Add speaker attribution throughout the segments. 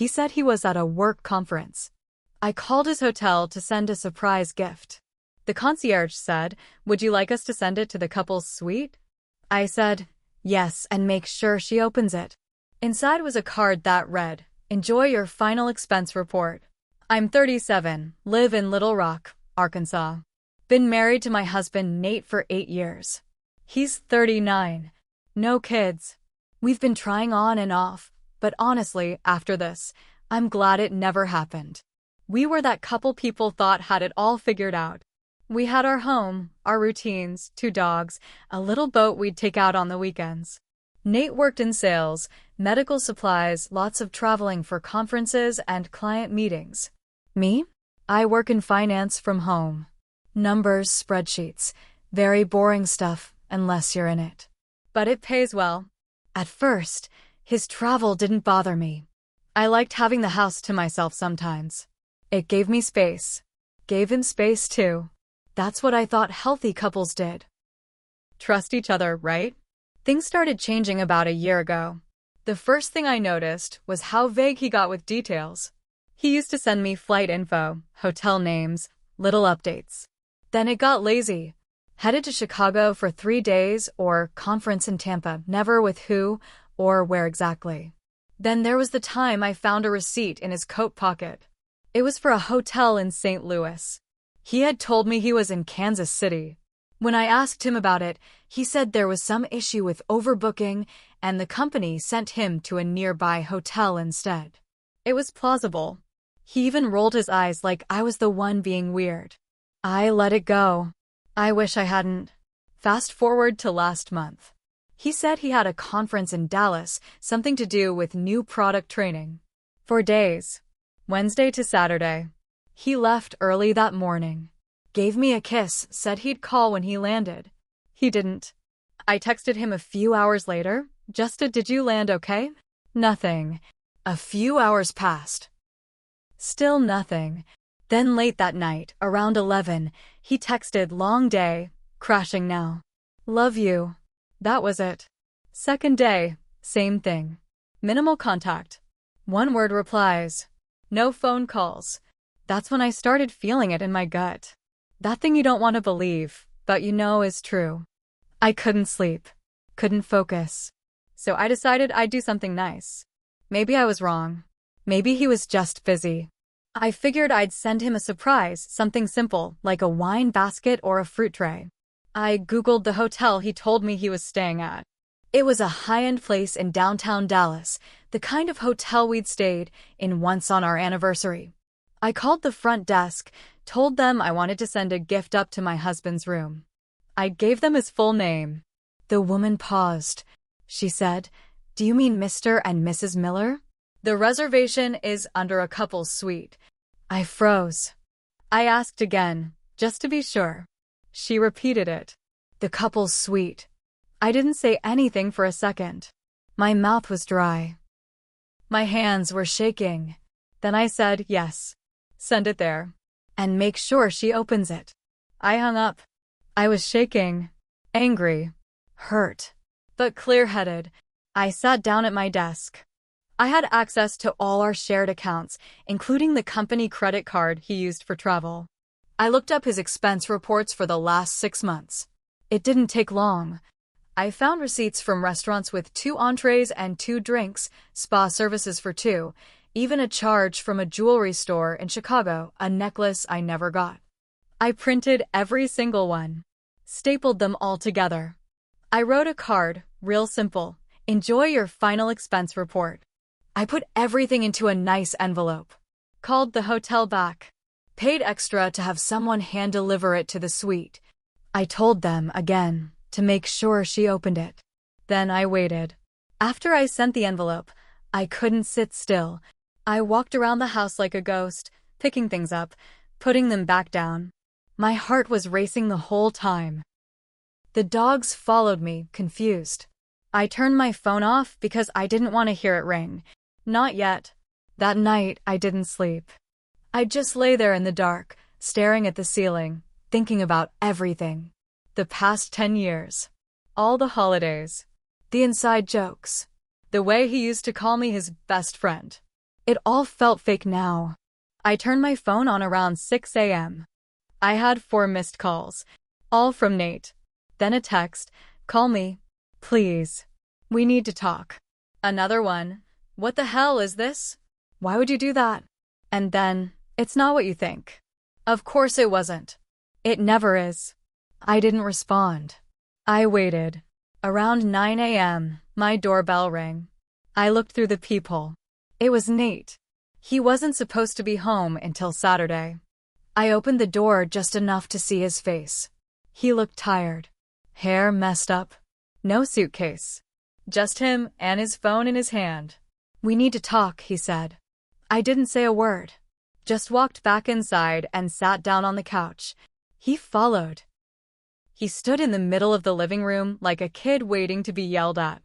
Speaker 1: He said he was at a work conference. I called his hotel to send a surprise gift. The concierge said, "Would you like us to send it to the couple's suite?" I said, "Yes, and make sure she opens it." Inside was a card that read, "Enjoy your final expense report. I'm 37, live in Little Rock, Arkansas. Been married to my husband Nate for 8 years. He's 39. No kids. We've been trying on and off, but honestly, after this, I'm glad it never happened. We were that couple people thought had it all figured out. We had our home, our routines, 2 dogs, a little boat we'd take out on the weekends. Nate worked in sales, medical supplies, lots of traveling for conferences and client meetings. Me? I work in finance from home. Numbers, spreadsheets, very boring stuff unless you're in it. But it pays well. At first, his travel didn't bother me. I liked having the house to myself sometimes. It gave me space. Gave him space too. That's what I thought healthy couples did. Trust each other, right? Things started changing about a year ago. The first thing I noticed was how vague he got with details. He used to send me flight info, hotel names, little updates. Then it got lazy. Headed to Chicago for 3 days or conference in Tampa, never with who or where exactly. Then there was the time I found a receipt in his coat pocket. It was for a hotel in St. Louis. He had told me he was in Kansas City. When I asked him about it, he said there was some issue with overbooking and the company sent him to a nearby hotel instead. It was plausible. He even rolled his eyes like I was the one being weird. I let it go. I wish I hadn't. Fast forward to last month. He said he had a conference in Dallas, something to do with new product training. For days. Wednesday to Saturday. He left early that morning. Gave me a kiss, said he'd call when he landed. He didn't. I texted him a few hours later, just a "Did you land okay?" Nothing. A few hours passed. Still nothing. Then late that night, around 11, he texted, "Long day, crashing now. Love you." That was it. Second day, same thing. Minimal contact. 1-word replies. No phone calls. That's when I started feeling it in my gut. That thing you don't want to believe, but you know is true. I couldn't sleep. Couldn't focus. So I decided I'd do something nice. Maybe I was wrong. Maybe he was just busy. I figured I'd send him a surprise, something simple, like a wine basket or a fruit tray. I Googled the hotel he told me he was staying at. It was a high-end place in downtown Dallas, the kind of hotel we'd stayed in once on our anniversary. I called the front desk, told them I wanted to send a gift up to my husband's room. I gave them his full name. The woman paused. She said, "Do you mean Mr. and Mrs. Miller? The reservation is under a couple's suite." I froze. I asked again, just to be sure. She repeated it. The couple's suite. I didn't say anything for a second. My mouth was dry. My hands were shaking. Then I said, "Yes. Send it there. And make sure she opens it." I hung up. I was shaking. Angry. Hurt. But clear-headed. I sat down at my desk. I had access to all our shared accounts, including the company credit card he used for travel. I looked up his expense reports for the last 6 months. It didn't take long. I found receipts from restaurants with 2 entrees and 2 drinks, spa services for 2, even a charge from a jewelry store in Chicago, a necklace I never got. I printed every single one. Stapled them all together. I wrote a card, real simple. "Enjoy your final expense report." I put everything into a nice envelope. Called the hotel back. Paid extra to have someone hand-deliver it to the suite. I told them, again, to make sure she opened it. Then I waited. After I sent the envelope, I couldn't sit still. I walked around the house like a ghost, picking things up, putting them back down. My heart was racing the whole time. The dogs followed me, confused. I turned my phone off because I didn't want to hear it ring. Not yet. That night, I didn't sleep. I just lay there in the dark, staring at the ceiling, thinking about everything. The past 10 years. All the holidays. The inside jokes. The way he used to call me his best friend. It all felt fake now. I turned my phone on around 6 a.m. I had 4 missed calls, all from Nate. Then a text, "Call me, please. We need to talk." Another one, "What the hell is this? Why would you do that?" And then, "It's not what you think." Of course it wasn't. It never is. I didn't respond. I waited. Around 9 a.m., my doorbell rang. I looked through the peephole. It was Nate. He wasn't supposed to be home until Saturday. I opened the door just enough to see his face. He looked tired. Hair messed up. No suitcase. Just him and his phone in his hand. "We need to talk," he said. I didn't say a word. Just walked back inside and sat down on the couch. He followed. He stood in the middle of the living room like a kid waiting to be yelled at.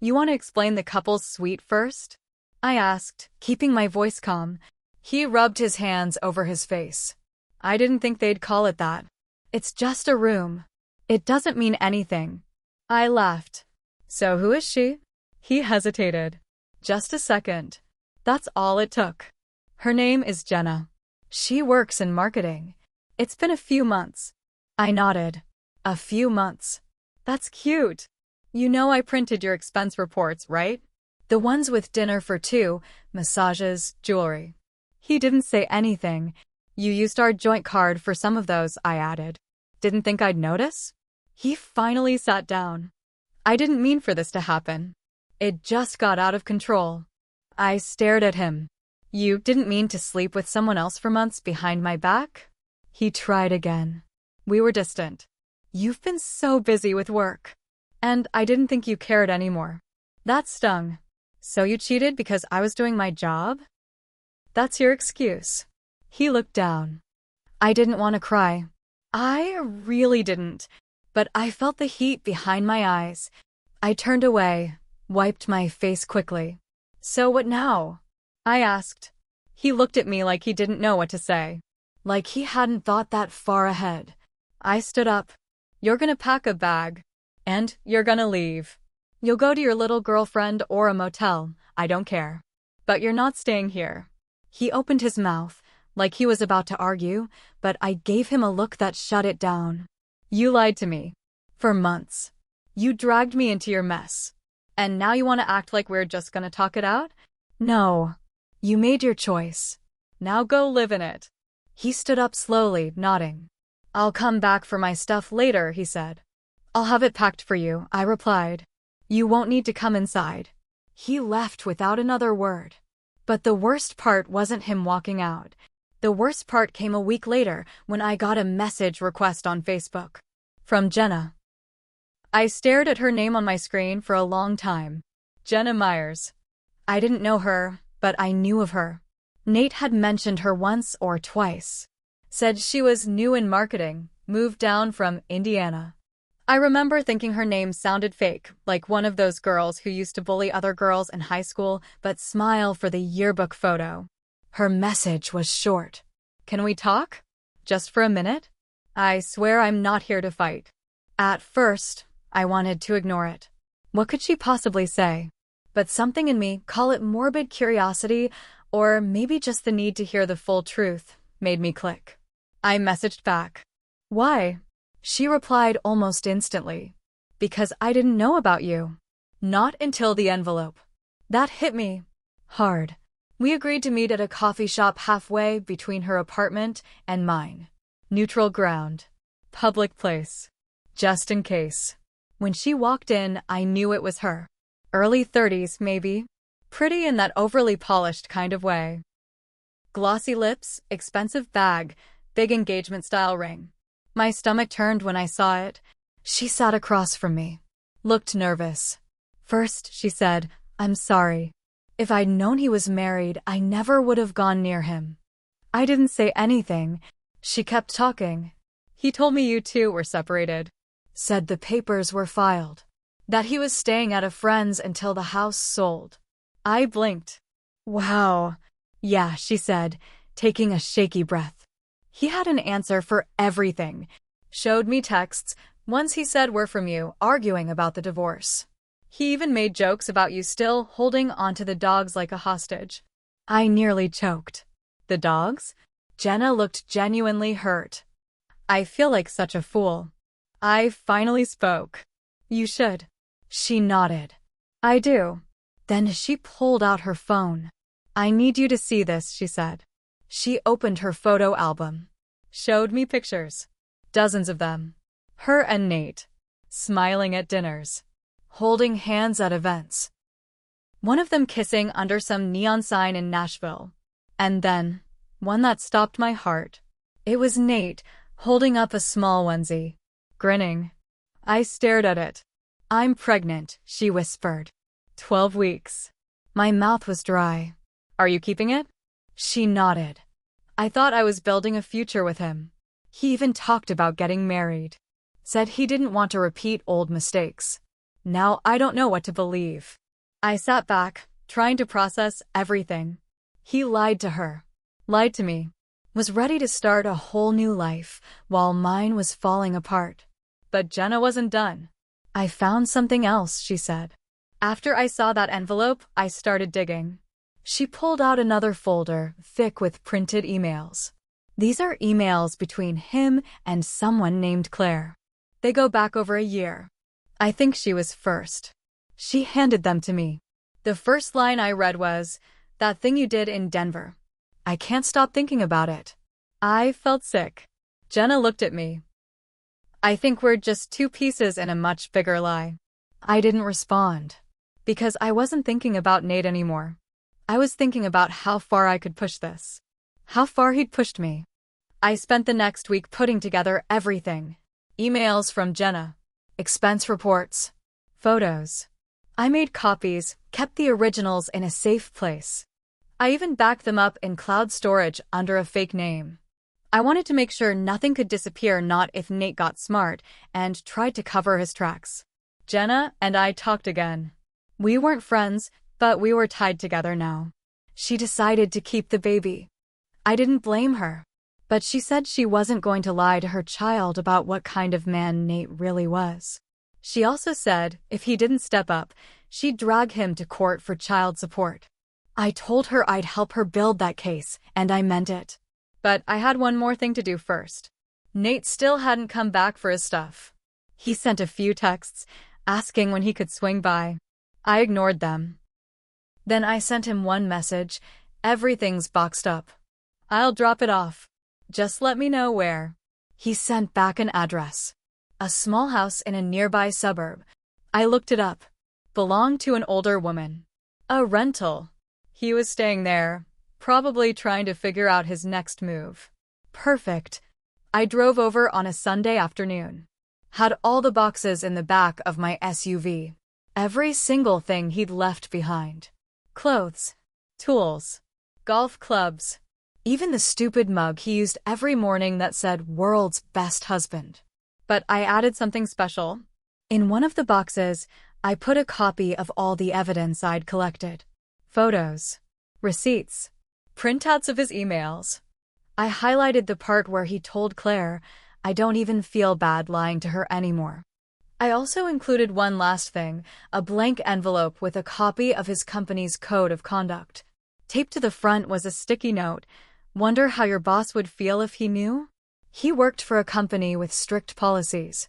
Speaker 1: "You want to explain the couple's suite first?" I asked, keeping my voice calm. He rubbed his hands over his face. "I didn't think they'd call it that. It's just a room. It doesn't mean anything." I laughed. "So who is she?" He hesitated. "Just a second." That's all it took. "Her name is Jenna. She works in marketing. It's been a few months." I nodded. "A few months. That's cute. You know I printed your expense reports, right? The ones with dinner for 2, massages, jewelry." He didn't say anything. "You used our joint card for some of those," I added. "Didn't think I'd notice?" He finally sat down. "I didn't mean for this to happen. It just got out of control." I stared at him. "You didn't mean to sleep with someone else for months behind my back?" He tried again. "We were distant. You've been so busy with work. And I didn't think you cared anymore." That stung. "So you cheated because I was doing my job? That's your excuse." He looked down. I didn't want to cry. I really didn't. But I felt the heat behind my eyes. I turned away, wiped my face quickly. "So what now?" I asked. He looked at me like he didn't know what to say. Like he hadn't thought that far ahead. I stood up. "You're gonna pack a bag. And you're gonna leave. You'll go to your little girlfriend or a motel, I don't care. But you're not staying here." He opened his mouth, like he was about to argue, but I gave him a look that shut it down. "You lied to me. For months. You dragged me into your mess. And now you want to act like we're just gonna talk it out? No. You made your choice. Now go live in it." He stood up slowly, nodding. "I'll come back for my stuff later," he said. "I'll have it packed for you," I replied. "You won't need to come inside." He left without another word. But the worst part wasn't him walking out. The worst part came a week later when I got a message request on Facebook. From Jenna. I stared at her name on my screen for a long time. Jenna Myers. I didn't know her, but I knew of her. Nate had mentioned her once or twice. Said she was new in marketing, moved down from Indiana. I remember thinking her name sounded fake, like one of those girls who used to bully other girls in high school but smile for the yearbook photo. Her message was short. "Can we talk? Just for a minute? I swear I'm not here to fight." At first, I wanted to ignore it. What could she possibly say? But something in me, call it morbid curiosity, or maybe just the need to hear the full truth, made me click. I messaged back. "Why?" She replied almost instantly. "Because I didn't know about you." Not until the envelope. That hit me hard. We agreed to meet at a coffee shop halfway between her apartment and mine. Neutral ground. Public place. Just in case. When she walked in, I knew it was her. Early 30s, maybe. Pretty in that overly polished kind of way. Glossy lips, expensive bag, big engagement-style ring. My stomach turned when I saw it. She sat across from me. Looked nervous. First, she said, "I'm sorry. If I'd known he was married, I never would have gone near him." I didn't say anything. She kept talking. "He told me you two were separated. Said the papers were filed. That he was staying at a friend's until the house sold." I blinked. "Wow." "Yeah," she said, taking a shaky breath. He had an answer for everything. Showed me texts. Once he said, "We're from you," arguing about the divorce. He even made jokes about you still holding onto the dogs like a hostage. I nearly choked. The dogs? Jenna looked genuinely hurt. I feel like such a fool. I finally spoke. You should. She nodded. I do. Then she pulled out her phone. I need you to see this, she said. She opened her photo album. Showed me pictures. Dozens of them. Her and Nate. Smiling at dinners. Holding hands at events. One of them kissing under some neon sign in Nashville. And then, one that stopped my heart. It was Nate, holding up a small onesie. Grinning. I stared at it. I'm pregnant, she whispered. 12 weeks. My mouth was dry. Are you keeping it? She nodded. I thought I was building a future with him. He even talked about getting married. Said he didn't want to repeat old mistakes. Now I don't know what to believe. I sat back, trying to process everything. He lied to her. Lied to me. Was ready to start a whole new life, while mine was falling apart. But Jenna wasn't done. I found something else, she said. After I saw that envelope, I started digging. She pulled out another folder, thick with printed emails. These are emails between him and someone named Claire. They go back over a year. I think she was first. She handed them to me. The first line I read was, "That thing you did in Denver. I can't stop thinking about it." I felt sick. Jenna looked at me. I think we're just two pieces in a much bigger lie. I didn't respond. Because I wasn't thinking about Nate anymore. I was thinking about how far I could push this. How far he'd pushed me. I spent the next week putting together everything. Emails from Jenna. Expense reports. Photos. I made copies, kept the originals in a safe place. I even backed them up in cloud storage under a fake name. I wanted to make sure nothing could disappear, not if Nate got smart and tried to cover his tracks. Jenna and I talked again. We weren't friends, but we were tied together now. She decided to keep the baby. I didn't blame her. But she said she wasn't going to lie to her child about what kind of man Nate really was. She also said if he didn't step up, she'd drag him to court for child support. I told her I'd help her build that case, and I meant it. But I had one more thing to do first. Nate still hadn't come back for his stuff. He sent a few texts, asking when he could swing by. I ignored them. Then I sent him one message, "Everything's boxed up. I'll drop it off. Just let me know where." He sent back an address. A small house in a nearby suburb. I looked it up. Belonged to an older woman. A rental. He was staying there, probably trying to figure out his next move. Perfect. I drove over on a Sunday afternoon. Had all the boxes in the back of my SUV. Every single thing he'd left behind. Clothes. Tools. Golf clubs. Even the stupid mug he used every morning that said "World's Best Husband." But I added something special. In one of the boxes, I put a copy of all the evidence I'd collected. Photos. Receipts. Printouts of his emails. I highlighted the part where he told Claire, "I don't even feel bad lying to her anymore." I also included one last thing, a blank envelope with a copy of his company's code of conduct. Taped to the front was a sticky note. "Wonder how your boss would feel if he knew?" He worked for a company with strict policies.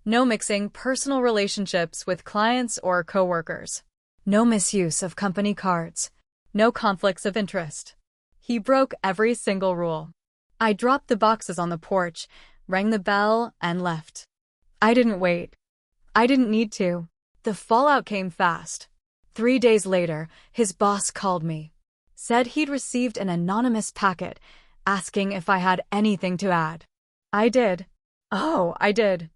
Speaker 1: No mixing personal relationships with clients or coworkers. No misuse of company cards. No conflicts of interest. He broke every single rule. I dropped the boxes on the porch, rang the bell, and left. I didn't wait. I didn't need to. The fallout came fast. 3 days later, his boss called me. Said he'd received an anonymous packet, asking if I had anything to add. I did. Oh, I did.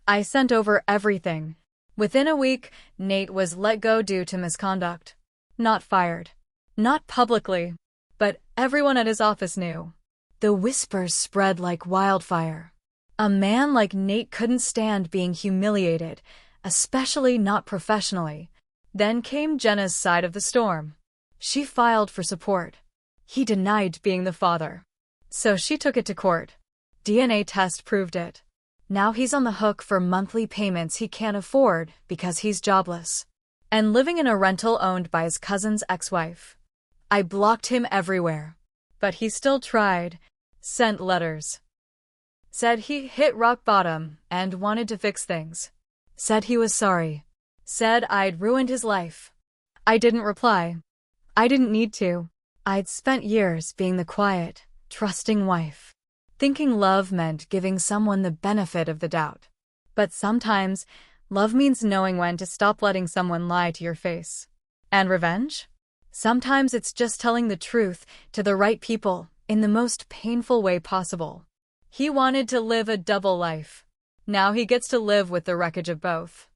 Speaker 1: I sent over everything. Within a week, Nate was let go due to misconduct. Not fired. Not publicly. But everyone at his office knew. The whispers spread like wildfire. A man like Nate couldn't stand being humiliated, especially not professionally. Then came Jenna's side of the storm. She filed for support. He denied being the father. So she took it to court. DNA test proved it. Now he's on the hook for monthly payments he can't afford because he's jobless. And living in a rental owned by his cousin's ex-wife. I blocked him everywhere. But he still tried. Sent letters. Said he hit rock bottom and wanted to fix things. Said he was sorry. Said I'd ruined his life. I didn't reply. I didn't need to. I'd spent years being the quiet, trusting wife, thinking love meant giving someone the benefit of the doubt. But sometimes, love means knowing when to stop letting someone lie to your face. And revenge? Sometimes it's just telling the truth to the right people in the most painful way possible. He wanted to live a double life. Now he gets to live with the wreckage of both.